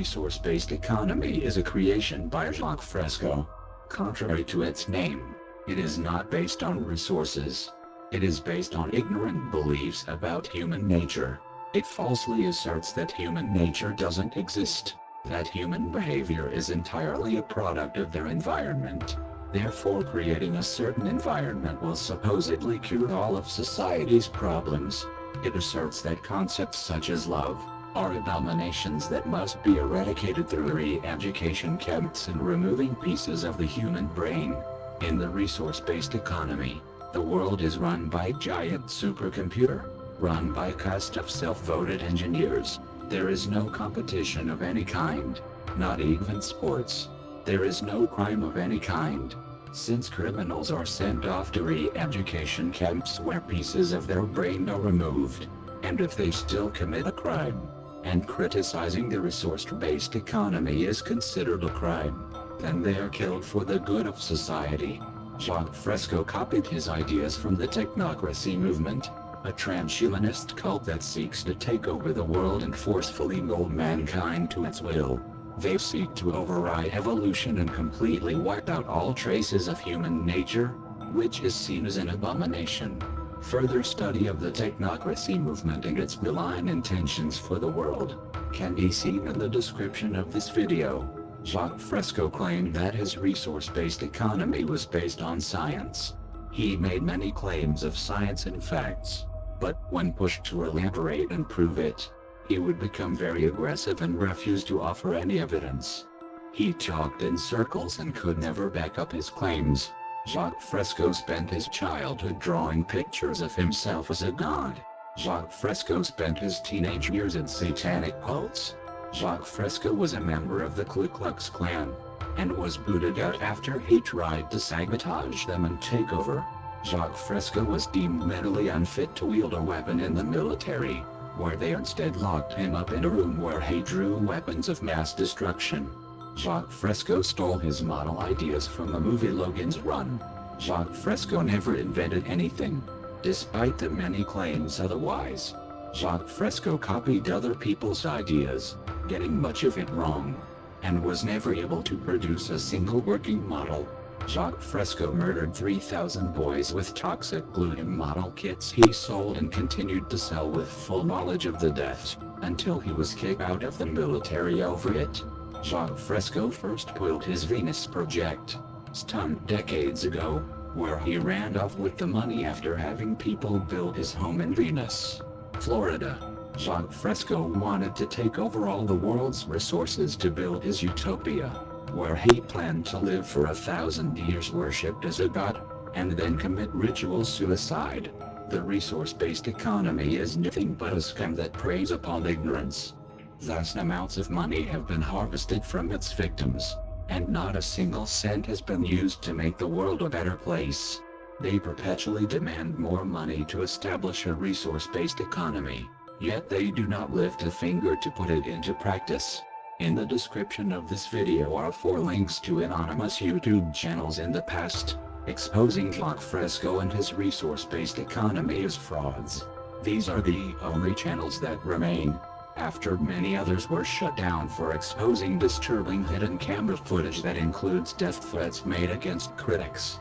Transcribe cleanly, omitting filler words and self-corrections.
resource-based economy is a creation by Jacque Fresco. Contrary to its name, it is not based on resources. It is based on ignorant beliefs about human nature. It falsely asserts that human nature doesn't exist, that human behavior is entirely a product of their environment. Therefore, creating a certain environment will supposedly cure all of society's problems. It asserts that concepts such as love are abominations that must be eradicated through re-education camps and removing pieces of the human brain. In the resource-based economy, the world is run by a giant supercomputer, run by a cast of self-voted engineers. There is no competition of any kind, not even sports. There is no crime of any kind, since criminals are sent off to re-education camps where pieces of their brain are removed. And if they still commit a crime, and criticizing the resource-based economy is considered a crime, then they are killed for the good of society. Jacque Fresco copied his ideas from the technocracy movement, a transhumanist cult that seeks to take over the world and forcefully mold mankind to its will. They seek to override evolution and completely wipe out all traces of human nature, which is seen as an abomination. Further study of the technocracy movement and its malign intentions for the world can be seen in the description of this video. Jacque Fresco claimed that his resource-based economy was based on science. He made many claims of science and facts, but when pushed to elaborate and prove it, he would become very aggressive and refuse to offer any evidence. He talked in circles and could never back up his claims. Jacque Fresco spent his childhood drawing pictures of himself as a god. Jacque Fresco spent his teenage years in satanic cults. Jacque Fresco was a member of the Ku Klux Klan, and was booted out after he tried to sabotage them and take over. Jacque Fresco was deemed mentally unfit to wield a weapon in the military, where they instead locked him up in a room where he drew weapons of mass destruction. Jacque Fresco stole his model ideas from the movie Logan's Run. Jacque Fresco never invented anything, despite the many claims otherwise. Jacque Fresco copied other people's ideas, getting much of it wrong, and was never able to produce a single working model. Jacque Fresco murdered 3,000 boys with toxic glutamine model kits he sold and continued to sell with full knowledge of the deaths, until he was kicked out of the military over it. Jacque Fresco first pulled his Venus project, stunt decades ago, where he ran off with the money after having people build his home in Venus, Florida. Jacque Fresco wanted to take over all the world's resources to build his utopia, where he planned to live for 1,000 years worshipped as a god, and then commit ritual suicide. The resource-based economy is nothing but a scam that preys upon ignorance. Thus amounts of money have been harvested from its victims, and not a single cent has been used to make the world a better place. They perpetually demand more money to establish a resource-based economy, yet they do not lift a finger to put it into practice. In the description of this video are 4 links to anonymous YouTube channels in the past, exposing Jacque Fresco and his resource-based economy as frauds. These are the only channels that remain, after many others were shut down for exposing disturbing hidden camera footage that includes death threats made against critics.